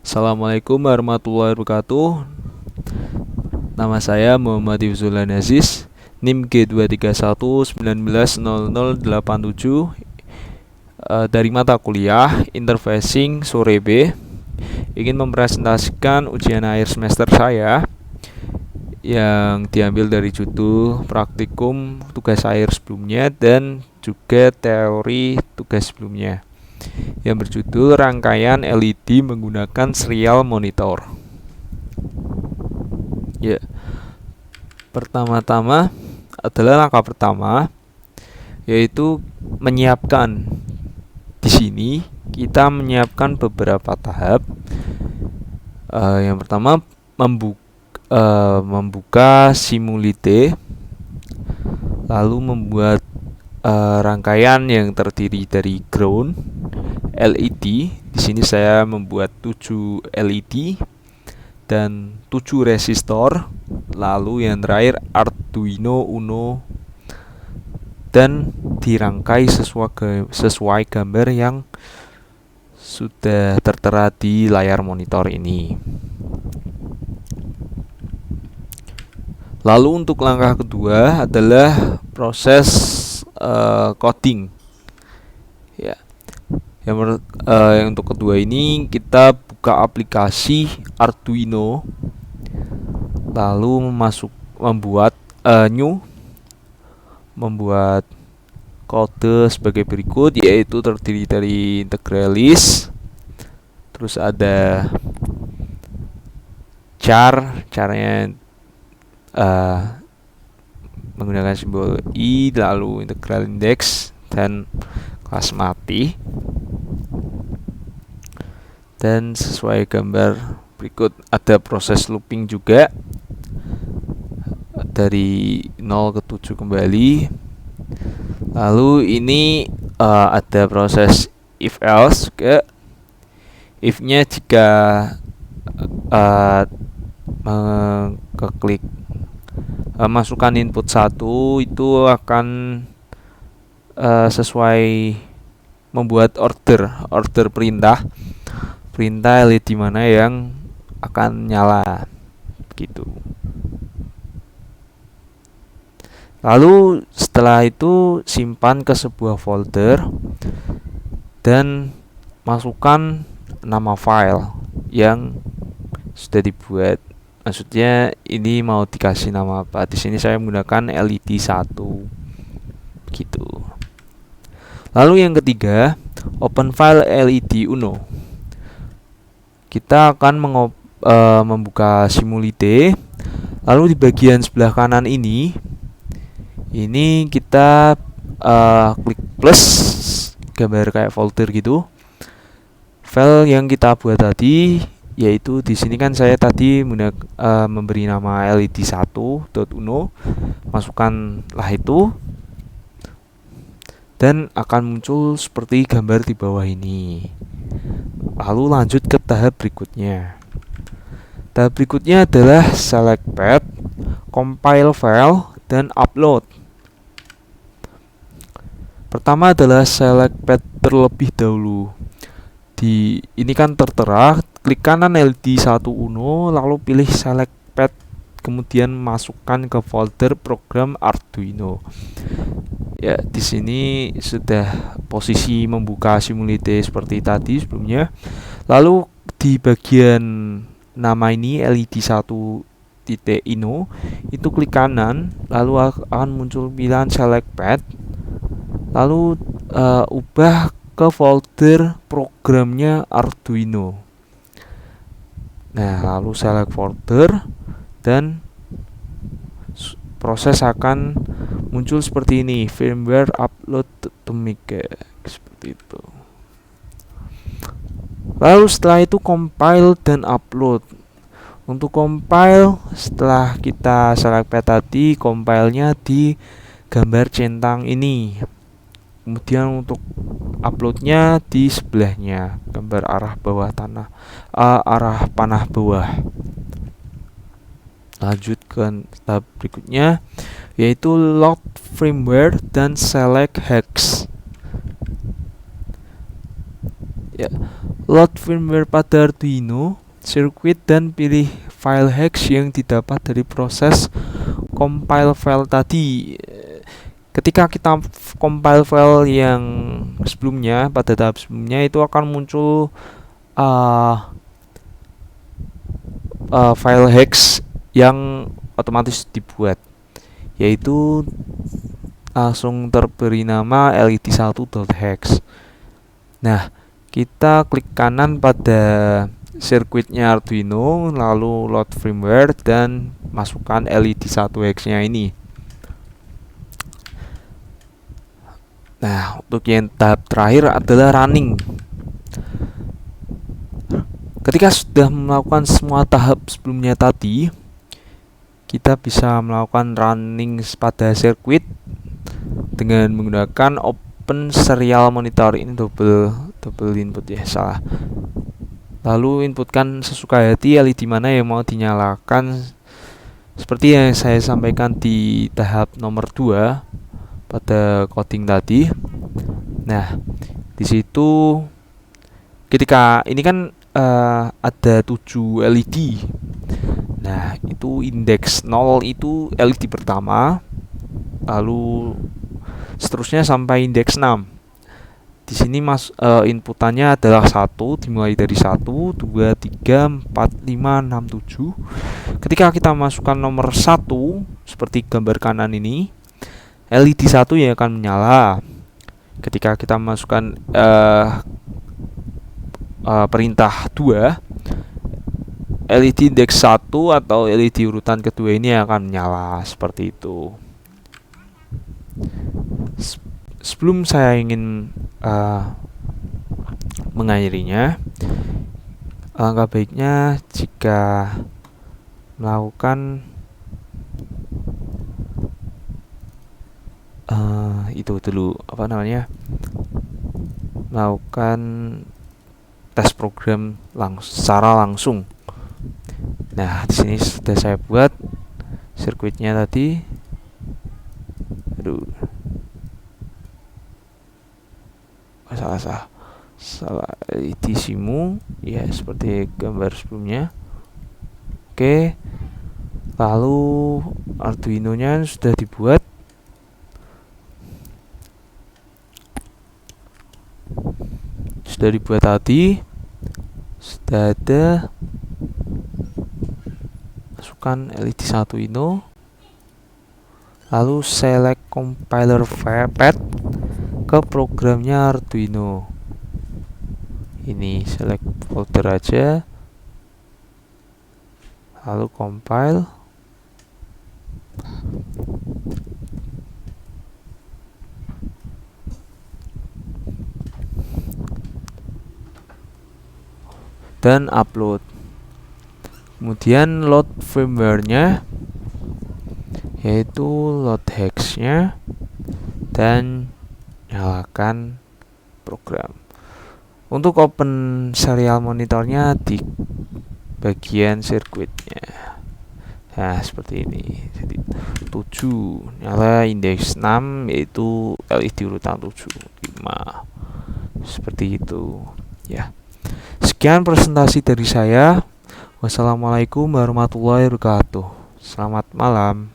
Assalamualaikum warahmatullahi wabarakatuh. Nama saya Muhammad Ifzulan Aziz, NIM G231190087, dari mata kuliah Interfacing sore B. Ingin mempresentasikan ujian akhir semester saya yang diambil dari judul praktikum tugas akhir sebelumnya dan juga teori tugas sebelumnya yang berjudul rangkaian LED menggunakan serial monitor. Ya, pertama-tama adalah langkah pertama, yaitu menyiapkan. Di sini kita menyiapkan beberapa tahap. Yang pertama membuka Simulite, lalu membuat rangkaian yang terdiri dari ground, LED. Di sini saya membuat 7 LED dan 7 resistor. Lalu yang terakhir Arduino Uno, dan dirangkai sesuai gambar yang sudah tertera di layar monitor ini. Lalu untuk langkah kedua adalah proses coding. Ya, yang untuk kedua ini kita buka aplikasi Arduino, lalu membuat kode sebagai berikut, yaitu terdiri dari integralis, terus ada caranya menggunakan simbol I, lalu integral index dan kelas mati, dan sesuai gambar berikut. Ada proses looping juga dari 0 ke 7 kembali. Lalu ini ada proses if else juga. If-nya jika keklik masukkan input 1, itu akan sesuai membuat order perintah LED mana yang akan nyala gitu. Lalu setelah itu simpan ke sebuah folder dan masukkan nama file yang sudah dibuat. Maksudnya ini mau dikasih nama apa? Di sini saya menggunakan LED 1 gitu. Lalu yang ketiga, open file LED Uno. Kita akan membuka Simulite. Lalu di bagian sebelah kanan ini kita klik plus, gambar kayak folder gitu. File yang kita buat tadi, yaitu di sini kan saya tadi memberi nama led1.uno, masukkanlah itu dan akan muncul seperti gambar di bawah ini. Lalu lanjut ke tahap berikutnya. Tahap berikutnya adalah select path, compile file, dan upload. Pertama adalah select path terlebih dahulu. Ini kan tertera, klik kanan LED1 Uno, lalu pilih select path, kemudian masukkan ke folder program Arduino. Ya, di sini sudah posisi membuka Simulite seperti tadi sebelumnya. Lalu di bagian nama ini LED1.ino itu klik kanan, lalu akan muncul pilihan select path. Lalu ubah ke folder programnya Arduino. Nah, lalu select folder dan proses akan muncul seperti ini, firmware upload to Mica, seperti itu. Lalu setelah itu compile dan upload. Untuk compile, setelah kita select path tadi, compile-nya di gambar centang ini. Kemudian untuk uploadnya di sebelahnya, gambar arah panah bawah. Lanjut ke tahap berikutnya, yaitu load firmware dan select hex. Ya, Load firmware pada Arduino circuit dan pilih file hex yang didapat dari proses compile file tadi. Ketika kita compile file yang sebelumnya, pada tahap sebelumnya, itu akan muncul file hex yang otomatis dibuat, yaitu langsung terberi nama led1.hex. Nah, kita klik kanan pada sirkuitnya Arduino, lalu load firmware dan masukkan led1hex nya ini. Nah, untuk yang tahap terakhir adalah running. Ketika sudah melakukan semua tahap sebelumnya tadi, kita bisa melakukan running pada sirkuit dengan menggunakan open serial monitor. Ini double input ya, salah. Lalu inputkan sesuka hati LED mana yang mau dinyalakan, seperti yang saya sampaikan di tahap nomor 2 pada coding tadi. Nah, di situ ketika ini kan ada 7 LED. Nah, itu indeks 0 itu LED pertama, lalu seterusnya sampai indeks 6. Di sini inputannya adalah 1, dimulai dari 1, 2, 3, 4, 5, 6, 7. Ketika kita masukkan nomor 1 seperti gambar kanan ini, LED 1 yang akan menyala. Ketika kita masukkan perintah 2, LED indeks 1 atau LED urutan kedua ini akan menyala seperti itu. Sebelum saya ingin mengakhirinya, alangkah baiknya jika melakukan itu dulu, melakukan tes program secara langsung. Nah, di sini sudah saya buat sirkuitnya tadi. Salah edisimu ya, seperti gambar sebelumnya. Oke, lalu Arduino nya sudah dibuat. Tadi sudah ada. Masukkan led1 ini, lalu select compiler path ke programnya Arduino. Ini select folder aja, lalu compile. Dan upload. Kemudian load firmware-nya, yaitu load hex-nya, dan nyalakan program. Untuk open serial monitornya di bagian sirkuitnya. Nah, seperti ini. Jadi 7 nyala, indeks 6 yaitu LED urutan 7, 5. Seperti itu ya. Sekian presentasi dari saya. Wassalamualaikum warahmatullahi wabarakatuh. Selamat malam.